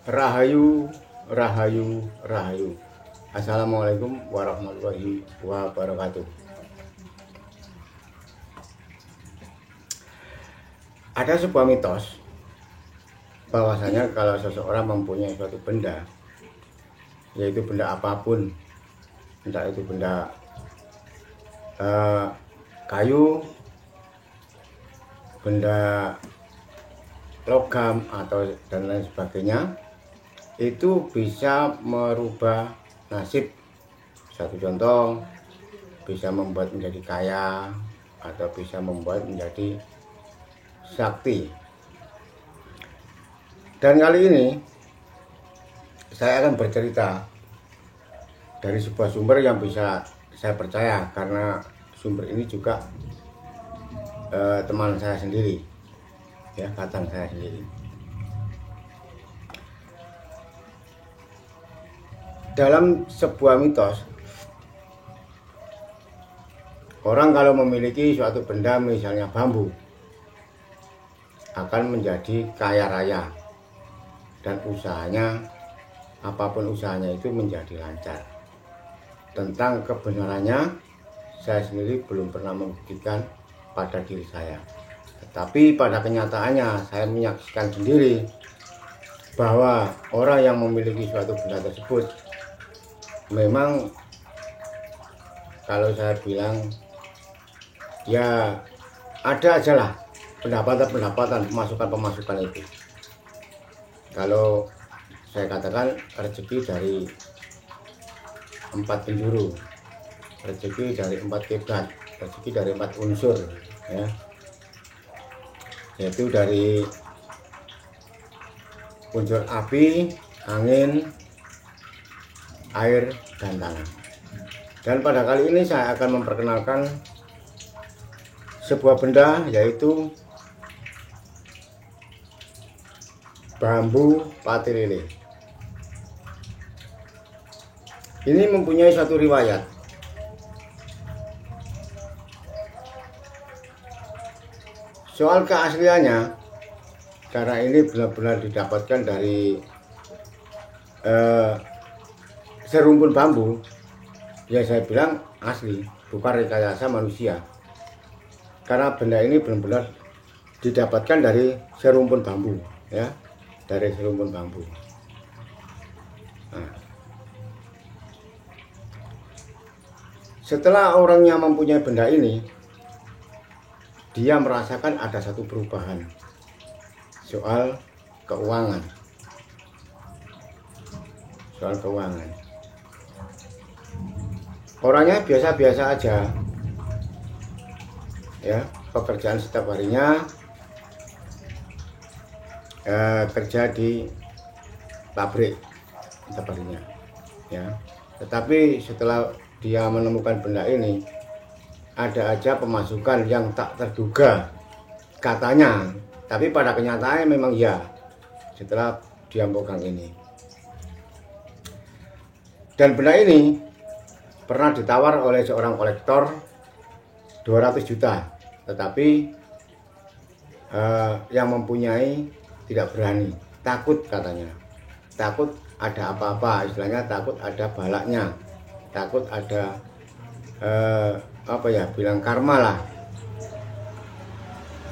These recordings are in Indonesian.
Rahayu, Rahayu, Rahayu. Assalamualaikum warahmatullahi wabarakatuh. Ada sebuah mitos bahwasanya kalau seseorang mempunyai suatu benda, yaitu benda apapun, entah itu benda kayu, benda logam atau dan lain sebagainya, itu bisa merubah nasib. Satu contoh, bisa membuat menjadi kaya atau bisa membuat menjadi sakti. Dan kali ini saya akan bercerita dari sebuah sumber yang bisa saya percaya, karena sumber ini juga teman saya sendiri, ya, kakang saya sendiri. Dalam sebuah mitos, orang kalau memiliki suatu benda, misalnya bambu, akan menjadi kaya raya dan usahanya, apapun usahanya itu menjadi lancar. Tentang kebenarannya saya sendiri belum pernah membuktikan pada diri saya, tetapi pada kenyataannya saya menyaksikan sendiri bahwa orang yang memiliki suatu benda tersebut memang, kalau saya bilang, ya ada aja lah pendapatan, pemasukan itu. Kalau saya katakan rezeki dari 4 penjuru, rezeki dari 4 kiblat, rezeki dari 4 unsur, ya, yaitu dari unsur api, angin, air, dan tanah. Dan pada kali ini saya akan memperkenalkan sebuah benda, yaitu bambu pati lele. Ini mempunyai suatu riwayat. Soal keasliannya, karena ini benar-benar didapatkan dari serumpun bambu, ya saya bilang asli, bukan rekayasa manusia. Karena benda ini benar-benar didapatkan dari serumpun bambu, ya, dari serumpun bambu. Nah, setelah orangnya mempunyai benda ini, dia merasakan ada satu perubahan soal keuangan. Soal keuangan, orangnya biasa-biasa aja, ya, pekerjaan setiap harinya kerja di pabrik setiap harinya, ya. Tetapi setelah dia menemukan benda ini, ada aja pemasukan yang tak terduga katanya, tapi pada kenyataannya memang ya, setelah dia memegang ini. Dan benda ini pernah ditawar oleh seorang kolektor 200 juta, tetapi yang mempunyai tidak berani, takut katanya, takut ada apa-apa, istilahnya takut ada balaknya, takut ada bilang karma lah.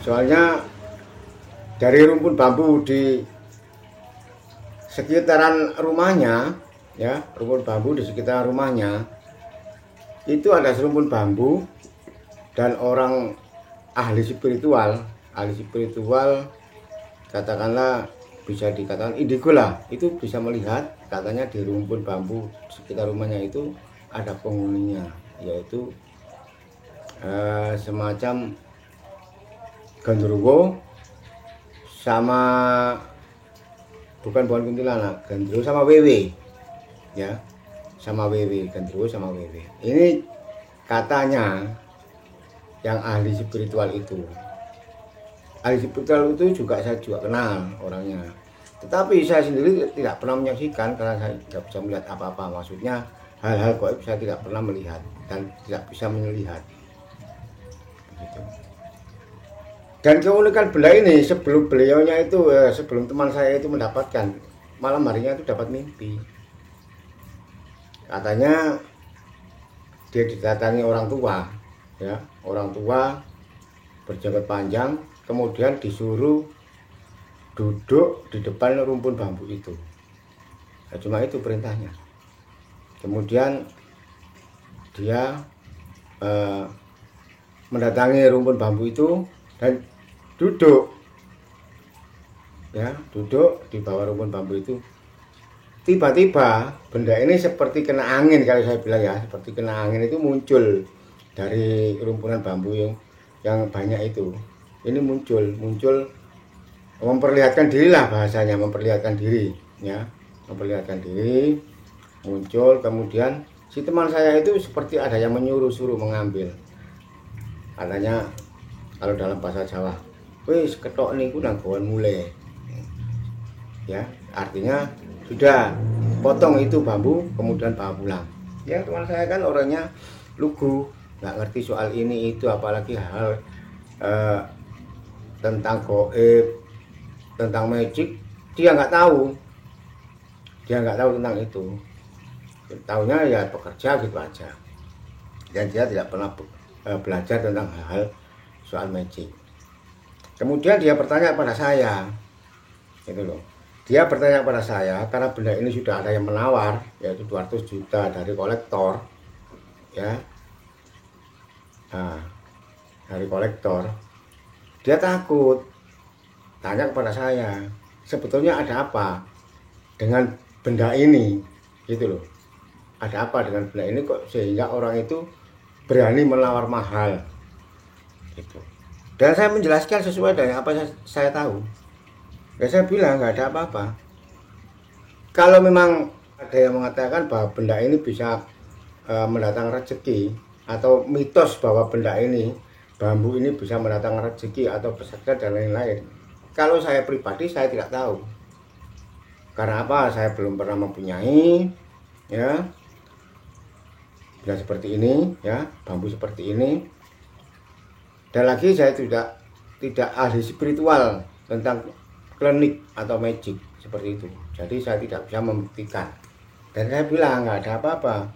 Soalnya dari rumpun bambu di sekitaran rumahnya, ya, rumpun bambu di sekitar rumahnya itu ada serumpun bambu, dan orang ahli spiritual katakanlah bisa dikatakan indigo lah, itu bisa melihat, katanya di rumpun bambu sekitar rumahnya itu ada penghuninya, yaitu semacam genderuwo sama, bukan kuntilanak, genderuwo sama wewe, ya, sama wewe, genderuwo sama wewe. Ini katanya yang ahli spiritual itu juga saya juga kenal orangnya, tetapi saya sendiri tidak pernah menyaksikan karena saya tidak bisa melihat apa-apa. Maksudnya hal-hal gaib saya tidak pernah melihat dan tidak bisa melihat, begitu. Dan keunikan benda ini, sebelum beliaunya itu sebelum teman saya itu malam harinya itu dapat mimpi. Katanya dia didatangi orang tua, ya, orang tua berjanggut panjang, kemudian disuruh duduk di depan rumpun bambu itu. Nah, cuma itu perintahnya. Kemudian dia mendatangi rumpun bambu itu dan duduk, ya, duduk di bawah rumpun bambu itu. Tiba-tiba benda ini seperti kena angin, kalau saya bilang ya, seperti kena angin itu muncul dari rumpunan bambu yang banyak itu. Ini muncul memperlihatkan diri lah, bahasanya memperlihatkan diri, ya, memperlihatkan diri, muncul. Kemudian si teman saya itu seperti ada yang menyuruh-suruh mengambil. Katanya kalau dalam bahasa Jawa, wis ketok niku nang gawan mulai, ya, artinya sudah potong itu bambu kemudian bawa pulang. Ya, teman saya kan orangnya lugu, nggak ngerti soal ini itu, apalagi hal tentang goib, tentang magic, dia nggak tahu tentang itu. Tahunya ya bekerja gitu aja, dan dia tidak pernah belajar tentang hal-hal soal magic. Kemudian dia bertanya pada saya, gitu loh. Dia bertanya pada saya karena benda ini sudah ada yang menawar, yaitu 200 juta dari kolektor, ya. Nah, dari kolektor, dia takut. Tanya kepada saya, sebetulnya ada apa dengan benda ini, gitu loh. Ada apa dengan benda ini kok sehingga orang itu berani menawar mahal, gitu. Dan saya menjelaskan sesuai dengan apa saya tahu. Dan saya bilang nggak ada apa-apa. Kalau memang ada yang mengatakan bahwa benda ini bisa mendatangkan rezeki, atau mitos bahwa benda ini, bambu ini bisa mendatangkan rezeki atau peserta dan lain-lain, kalau saya pribadi saya tidak tahu. Karena apa? Saya belum pernah mempunyai, ya, benda seperti ini, ya, bambu seperti ini. Dan lagi saya tidak ahli spiritual tentang klinik atau magic seperti itu. Jadi saya tidak bisa membuktikan. Dan saya bilang nggak ada apa-apa.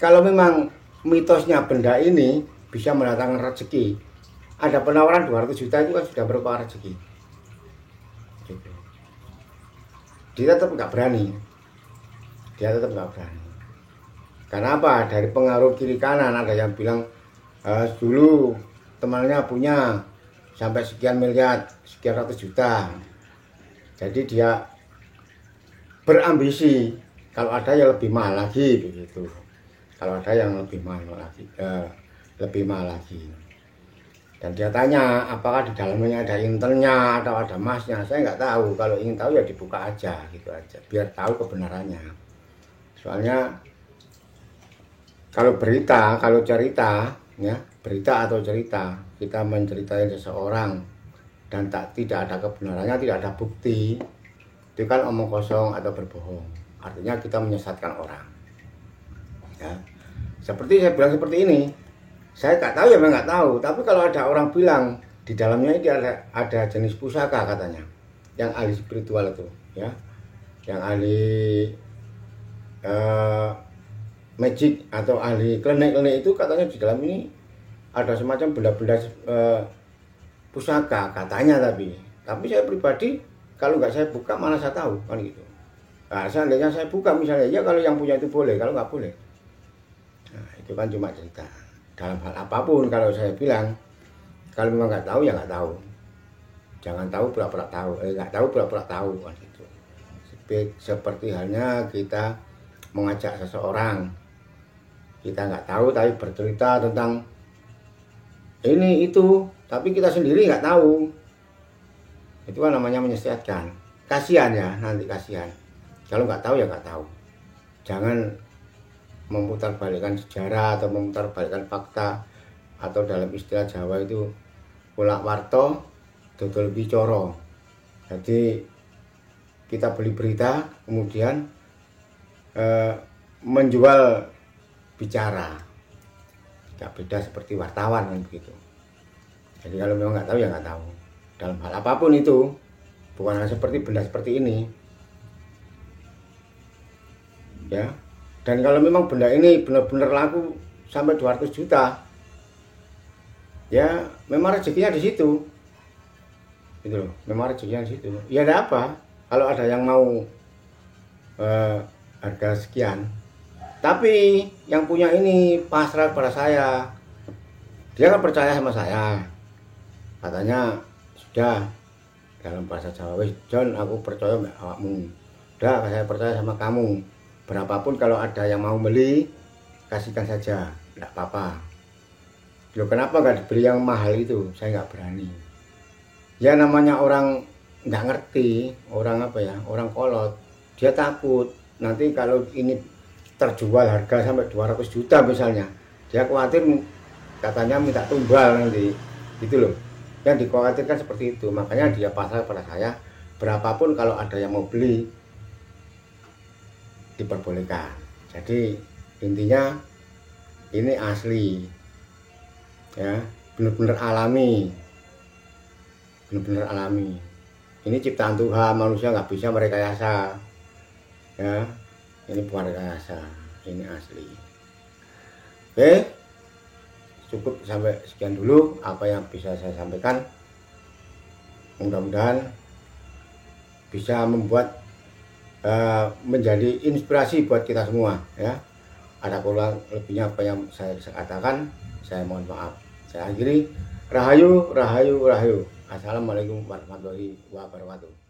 Kalau memang mitosnya benda ini bisa mendatangkan rezeki, ada penawaran 200 juta itu kan sudah berupa rezeki. Gitu. Dia tetap nggak berani. Karena apa? Dari pengaruh kiri kanan ada yang bilang dulu temannya punya sampai sekian miliar, sekian ratus juta. Jadi dia berambisi kalau ada yang lebih mahal lagi, begitu. Kalau ada yang lebih mahal lagi, Dan dia tanya apakah di dalamnya ada intelnya atau ada emasnya. Saya nggak tahu. Kalau ingin tahu ya dibuka aja, gitu aja, biar tahu kebenarannya. Soalnya kalau cerita, ya, berita atau cerita, kita menceritain seseorang dan tidak ada kebenarannya, tidak ada bukti, itu kan omong kosong atau berbohong. Artinya kita menyesatkan orang, ya. Seperti saya bilang seperti ini, saya nggak tahu ya, memang nggak tahu. Tapi kalau ada orang bilang di dalamnya ini ada jenis pusaka, katanya, yang ahli spiritual itu, ya, yang ahli magic atau ahli klinik itu, katanya di dalam ini ada semacam benda-benda pusaka, katanya. Tapi saya pribadi kalau nggak saya buka malah saya tahu, kan gitu. Nah, seandainya saya buka misalnya, ya kalau yang punya itu boleh, kalau nggak boleh. Nah, itu kan cuma cerita. Dalam hal apapun kalau saya bilang, kalau memang nggak tahu ya nggak tahu. Jangan tahu pura-pura tahu, nggak tahu pura-pura tahu, kan gitu. Seperti halnya kita mengajak seseorang, kita nggak tahu tapi bercerita tentang ini itu, tapi kita sendiri nggak tahu, itu kan namanya menyesatkan. Kasihan ya, nanti kasihan. Kalau nggak tahu ya nggak tahu. Jangan memutarbalikkan sejarah atau memutarbalikkan fakta, atau dalam istilah Jawa itu kulak warto dodol bicoro. Jadi kita beli berita kemudian menjual bicara. Tidak beda seperti wartawan, kan begitu. Jadi kalau memang nggak tahu ya nggak tahu. Dalam hal apapun itu, bukan hanya seperti benda seperti ini. ya. Dan kalau memang benda ini benar-benar laku sampai 200 juta, ya memang rezekinya di situ, gitu loh. Memang rezekinya di situ. Ya ada apa? Kalau ada yang mau harga sekian, tapi yang punya ini pasrah pada saya, dia kan percaya sama saya, katanya sudah, dalam bahasa Jawa, wis John, aku percaya mbak awakmu, udah saya percaya sama kamu, berapapun kalau ada yang mau beli kasihkan saja, enggak apa-apa. Loh kenapa nggak dibeli yang mahal itu? Saya nggak berani. Ya namanya orang nggak ngerti, orang apa ya, orang kolot, dia takut nanti kalau ini terjual harga sampai 200 juta misalnya, dia khawatir katanya minta tumbal nanti, gitu loh. Yang dikhawatirkan seperti itu, makanya dia pasrah pada saya, berapapun kalau ada yang mau beli diperbolehkan. Jadi intinya ini asli, ya, benar-benar alami, benar-benar alami. Ini ciptaan Tuhan, manusia nggak bisa merekayasa, ya. Ini bukan rekayasa, ini asli. Oke, cukup sampai sekian dulu apa yang bisa saya sampaikan. Mudah-mudahan bisa membuat menjadi inspirasi buat kita semua, ya. Ada kurang lebihnya apa yang saya katakan, saya mohon maaf. Saya akhiri. Rahayu, rahayu, rahayu. Assalamualaikum warahmatullahi wabarakatuh.